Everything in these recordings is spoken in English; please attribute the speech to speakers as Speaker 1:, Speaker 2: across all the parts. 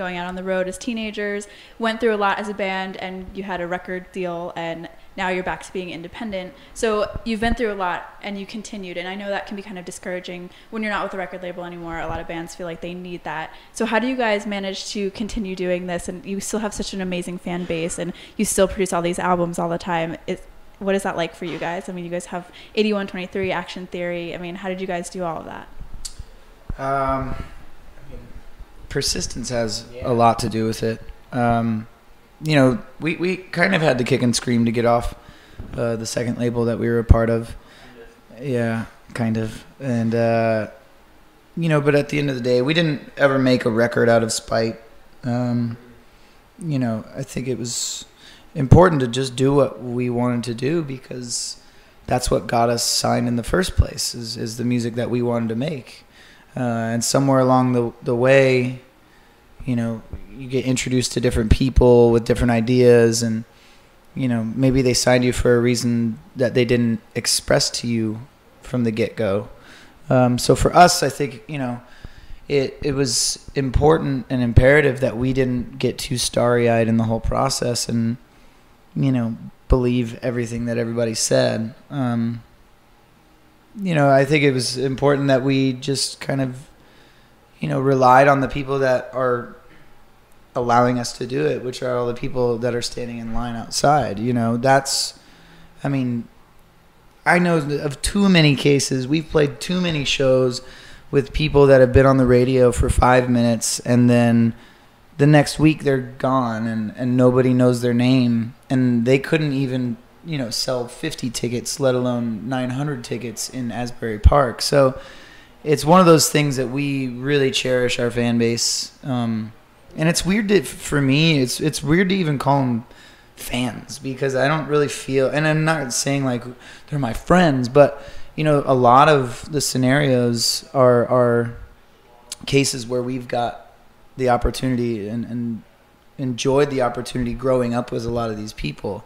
Speaker 1: going out on the road as teenagers, went through a lot as a band, and you had a record deal, and now you're back to being independent. So you've been through a lot, and you continued, and I know that can be kind of discouraging when you're not with a record label anymore. A lot of bands feel like they need that. So how do you guys manage to continue doing this, and you still have such an amazing fan base, and you still produce all these albums all the time? What is that like for you guys? I mean, you guys have 8123, Action Theory. I mean, how did you guys do all of that?
Speaker 2: Persistence has a lot to do with it. You know, we kind of had to kick and scream to get off the second label that we were a part of. Yeah, kind of. And, you know, but at the end of the day, we didn't ever make a record out of spite. You know, I think it was important to just do what we wanted to do because that's what got us signed in the first place, is the music that we wanted to make. And somewhere along the way, you know, you get introduced to different people with different ideas, and, you know, maybe they signed you for a reason that they didn't express to you from the get-go. So for us, I think, you know, it was important and imperative that we didn't get too starry-eyed in the whole process and, you know, believe everything that everybody said. You know, I think it was important that we just kind of, you know, relied on the people that are allowing us to do it, which are all the people that are standing in line outside. You know, that's, I mean, I know of too many cases. We've played too many shows with people that have been on the radio for 5 minutes, and then the next week they're gone, and nobody knows their name, and they couldn't even, you know, sell 50 tickets, let alone 900 tickets in Asbury Park. So it's one of those things that we really cherish our fan base. And it's weird for me, it's weird to even call them fans, because I don't really feel, and I'm not saying like they're my friends, but, you know, a lot of the scenarios are cases where we've got the opportunity and enjoyed the opportunity growing up with a lot of these people.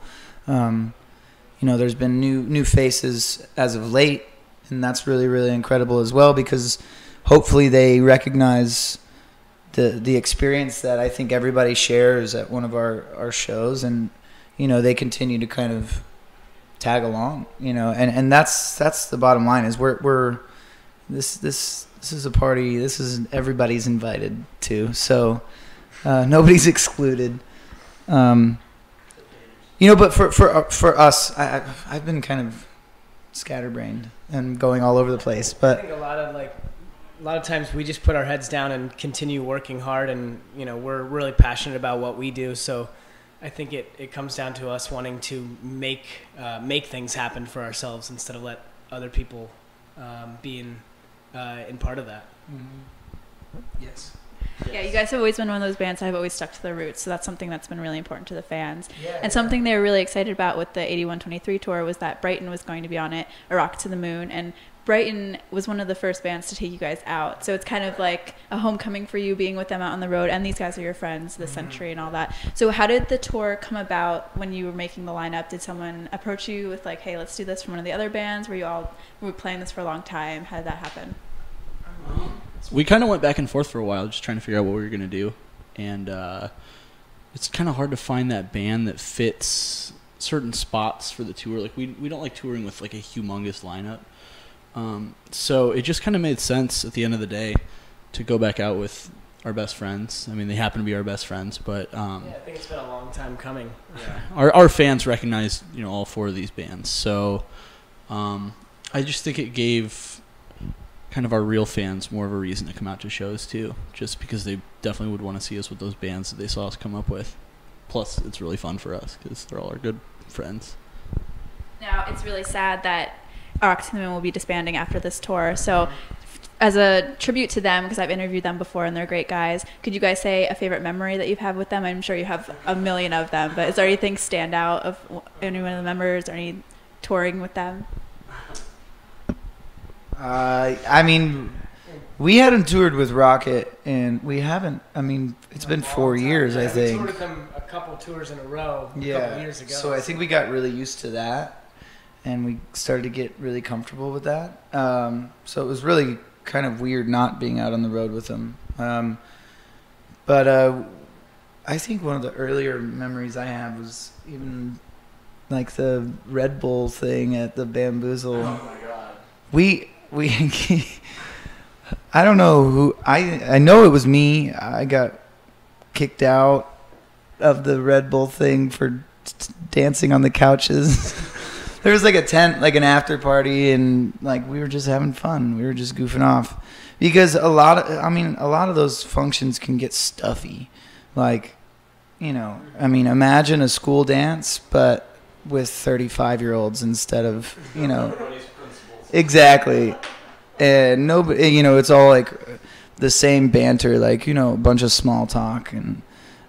Speaker 2: You know, there's been new faces as of late, and that's really, really incredible as well, because hopefully they recognize the experience that I think everybody shares at one of our shows, and, you know, they continue to kind of tag along, you know, and that's the bottom line, is we're this is a party. This is everybody's invited to, so nobody's excluded. You know, but for us, I've been kind of scatterbrained and going all over the place. But
Speaker 3: I think a lot of times we just put our heads down and continue working hard, and, you know, we're really passionate about what we do. So I think it comes down to us wanting to make things happen for ourselves instead of let other people be in part of that.
Speaker 2: Mm-hmm. Yes.
Speaker 1: Yeah, you guys have always been one of those bands that have always stuck to their roots, so that's something that's been really important to the fans.
Speaker 2: Yeah,
Speaker 1: and something they were really excited about with the 8123 tour was that Brighton was going to be on it, A Rocket to the Moon, and Brighton was one of the first bands to take you guys out, so it's kind of like a homecoming for you being with them out on the road, and these guys are your friends, the Century and all that. So how did the tour come about when you were making the lineup? Did someone approach you with like, hey, let's do this from one of the other bands? Were you all playing this for a long time? How did that happen?
Speaker 4: We kind of went back and forth for a while, just trying to figure out what we were going to do. And it's kind of hard to find that band that fits certain spots for the tour. Like, we don't like touring with, like, a humongous lineup. So it just kind of made sense at the end of the day to go back out with our best friends. I mean, they happen to be our best friends, but...
Speaker 3: yeah, I think it's been a long time coming.
Speaker 4: Yeah. Our fans recognize, you know, all four of these bands. So I just think it gave kind of our real fans more of a reason to come out to shows too, just because they definitely would want to see us with those bands that they saw us come up with. Plus, it's really fun for us because they're all our good friends.
Speaker 1: Now, it's really sad that Rocket to the Moon will be disbanding after this tour, so as a tribute to them, because I've interviewed them before and they're great guys, could you guys say a favorite memory that you've had with them? I'm sure you have a million of them, but is there anything stand out of any one of the members or any touring with them?
Speaker 2: I mean, we hadn't toured with Rocket, and we haven't. I mean, it's been 4 years, I think.
Speaker 3: We toured with them a couple tours in a row a couple years ago.
Speaker 2: So I think we got really used to that, and we started to get really comfortable with that. So it was really kind of weird not being out on the road with them. But I think one of the earlier memories I have was even like the Red Bull thing at the Bamboozle.
Speaker 3: Oh my god.
Speaker 2: We I don't know who I know it was me. I got kicked out of the Red Bull thing for dancing on the couches. There was like a tent, like an after party, and like we were just having fun. We were just goofing off because a lot of those functions can get stuffy. Like, imagine a school dance, but with 35-year-olds instead of, exactly. And nobody, it's all like the same banter, like, a bunch of small talk. And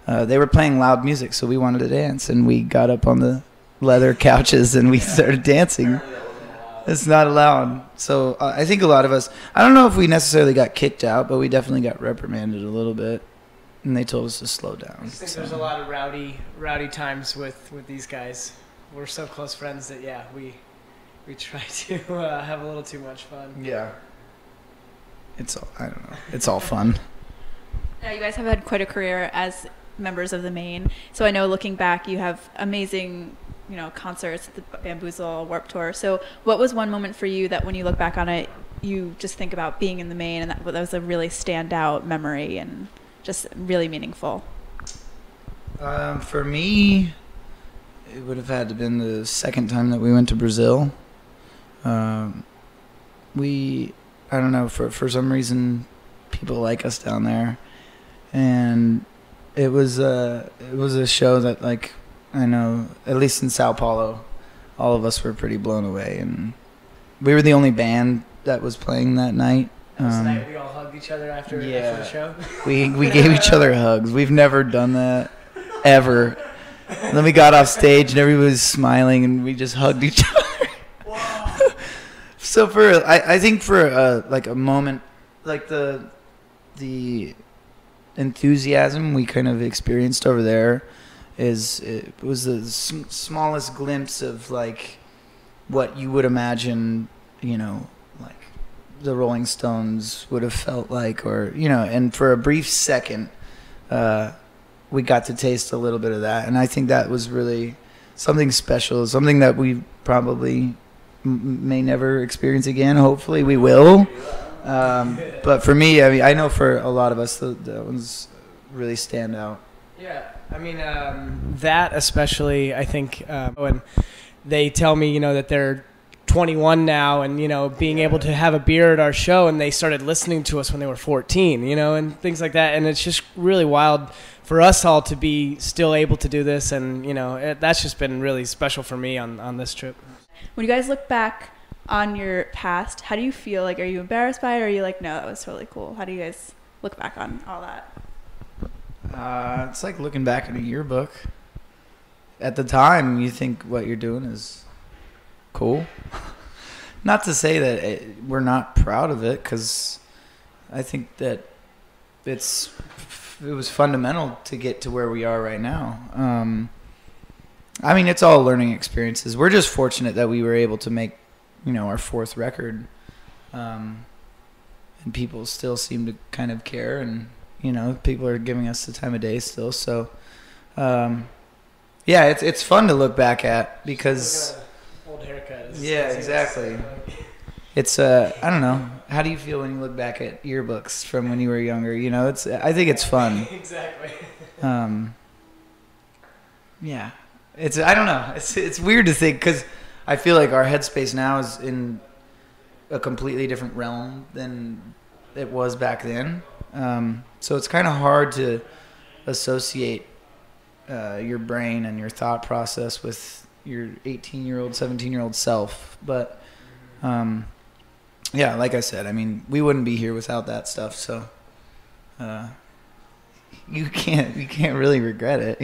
Speaker 2: they were playing loud music, so we wanted to dance. And we got up on the leather couches and we started dancing. It's not allowed. So I think a lot of us, I don't know if we necessarily got kicked out, but we definitely got reprimanded a little bit. And they told us to slow down.
Speaker 3: I think there's a lot of rowdy times with these guys. We're so close friends that, yeah, we try to have a little too much fun.
Speaker 2: Yeah. I don't know. It's all fun.
Speaker 1: Yeah, you guys have had quite a career as members of the Maine. So I know looking back, you have amazing, concerts, the Bamboozle, Warped Tour. So what was one moment for you that when you look back on it, you just think about being in the Maine and that was a really standout memory and just really meaningful?
Speaker 2: For me, it would have had to been the second time that we went to Brazil. I don't know, for some reason, people like us down there, and it was a show that, like, I know, at least in Sao Paulo, all of us were pretty blown away, and we were the only band that was playing that night.
Speaker 3: This night we all hugged each other after the show.
Speaker 2: We gave each other hugs. We've never done that ever. And then we got off stage and everybody was smiling and we just hugged each other.
Speaker 3: Wow.
Speaker 2: So I think for like a moment, like the enthusiasm we kind of experienced over there it was the smallest glimpse of like what you would imagine, like the Rolling Stones would have felt like, or and for a brief second we got to taste a little bit of that, and I think that was really something special, something that we probably may never experience again. Hopefully we will, but for me, I know for a lot of us that ones really stand out.
Speaker 3: Yeah, that especially, I think, when they tell me, that they're 21 now and, being able to have a beer at our show, and they started listening to us when they were 14, and things like that. And it's just really wild for us all to be still able to do this. And, that's just been really special for me on this trip.
Speaker 1: When you guys look back on your past, how do you feel? Like, are you embarrassed by it, or are you like, no, that was totally cool? How do you guys look back on all that?
Speaker 2: It's like looking back in a yearbook. At the time, you think what you're doing is cool. Not to say that we're not proud of it, because I think that it was fundamental to get to where we are right now. It's all learning experiences. We're just fortunate that we were able to make, our fourth record, and people still seem to kind of care, and people are giving us the time of day still. So, it's fun to look back at because.
Speaker 3: Old haircut.
Speaker 2: Yeah, exactly. It's I don't know. How do you feel when you look back at yearbooks from when you were younger? I think it's fun.
Speaker 3: Exactly.
Speaker 2: Yeah. I don't know. It's weird to think, because I feel like our headspace now is in a completely different realm than it was back then. So it's kind of hard to associate your brain and your thought process with your 18-year-old, 17-year-old self. But like I said, we wouldn't be here without that stuff. So you can't really regret it,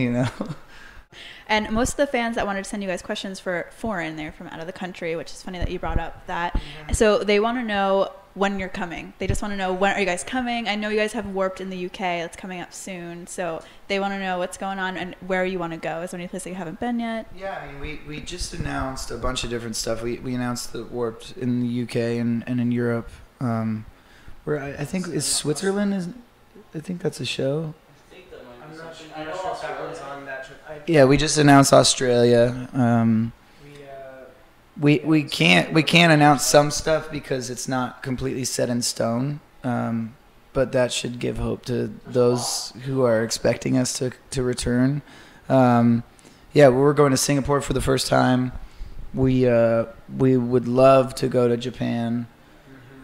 Speaker 1: And most of the fans that wanted to send you guys questions for foreign, they're from out of the country, which is funny that you brought up that. Mm-hmm. So they want to know when you're coming. They just want to know, when are you guys coming? I know you guys have Warped in the UK. That's coming up soon. So they want to know what's going on and where you want to go. Is there any place that you haven't been yet?
Speaker 2: Yeah, we just announced a bunch of different stuff. We announced the Warped in the UK and in Europe. Where I think is Switzerland. I think that's a show. Yeah, we just announced Australia. We can't announce some stuff because it's not completely set in stone. But that should give hope to those who are expecting us to return. Yeah, we're going to Singapore for the first time. We would love to go to Japan.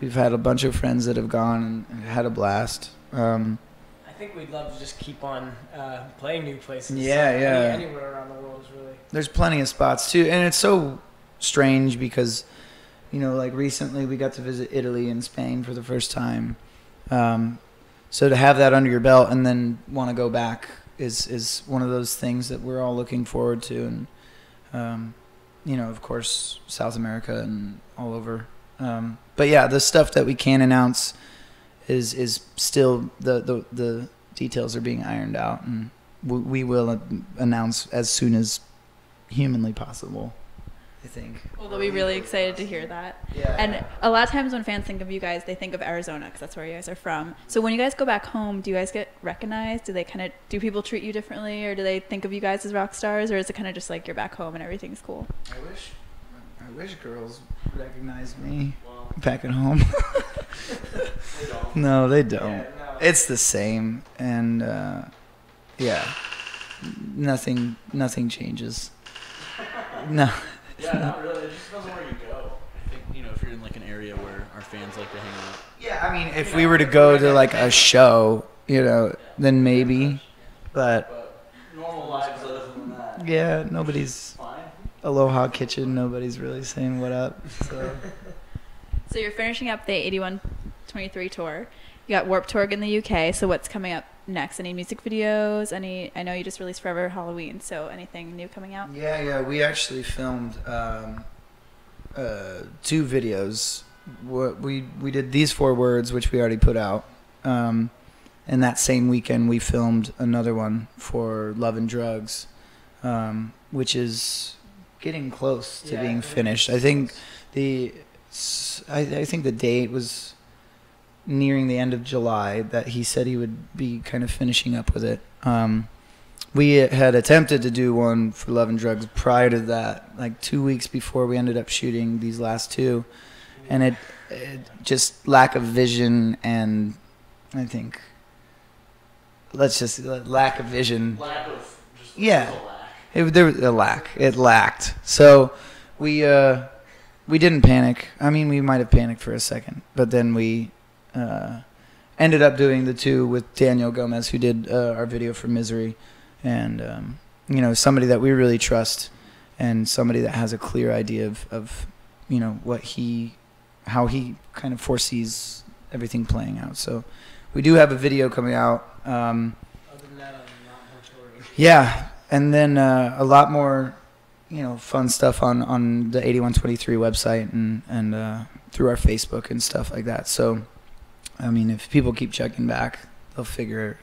Speaker 2: We've had a bunch of friends that have gone and had a blast.
Speaker 3: I think we'd love to just keep on playing new places.
Speaker 2: Yeah.
Speaker 3: Anywhere around the world is really.
Speaker 2: There's plenty of spots too, and it's so strange because, like recently we got to visit Italy and Spain for the first time. So to have that under your belt and then want to go back is one of those things that we're all looking forward to, and of course South America and all over. But yeah, the stuff that we can announce is still the details are being ironed out, and we will announce as soon as humanly possible, I think.
Speaker 1: Well, they'll be really excited to hear that.
Speaker 2: Yeah.
Speaker 1: And a lot of times when fans think of you guys, they think of Arizona because that's where you guys are from. So when you guys go back home, do you guys get recognized? Do people treat you differently, or do they think of you guys as rock stars, or is it kind of just like you're back home and everything's cool?
Speaker 2: I wish girls recognized me back at home.
Speaker 4: They don't.
Speaker 2: No, they don't.
Speaker 3: Yeah, no.
Speaker 2: It's the same, and nothing changes. No.
Speaker 4: Yeah, not really. It just depends on where you go. I think, if you're in like an area where our fans like to hang out.
Speaker 2: Yeah, I mean, if we were to go to like a show, then maybe, but
Speaker 4: Normal lives other than that.
Speaker 2: yeah, nobody's
Speaker 4: Fine.
Speaker 2: Aloha Kitchen. Nobody's really saying what up.
Speaker 1: So you're finishing up the 81-23 tour. You got Warped Tour in the UK. So what's coming up next? Any music videos? I know you just released Forever Halloween. So anything new coming out?
Speaker 2: Yeah. We actually filmed 2 videos. We did These 4 Words, which we already put out. And that same weekend, we filmed another one for Love and Drugs, which is getting close to being finished. I think I think the date was nearing the end of July that he said he would be kind of finishing up with it. We had attempted to do one for Love and Drugs prior to that, like 2 weeks before we ended up shooting these last 2, and it just lack of vision, and I think lack of vision.
Speaker 4: Lack of just
Speaker 2: Yeah.
Speaker 4: lack.
Speaker 2: There was a lack. It lacked. So we didn't panic. I mean, we might have panicked for a second, but then we ended up doing the 2 with Daniel Gomez, who did our video for Misery, and somebody that we really trust, and somebody that has a clear idea of how he kind of foresees everything playing out. So we do have a video coming out.
Speaker 3: Other than that, I'm not more touring.
Speaker 2: Yeah, and then a lot more, fun stuff on the 8123 website and through our Facebook and stuff like that. So, I mean, if people keep checking back, they'll figure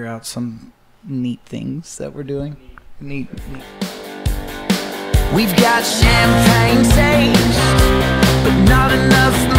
Speaker 2: out some neat things that we're doing. Neat.
Speaker 5: We've got champagne taste, but not enough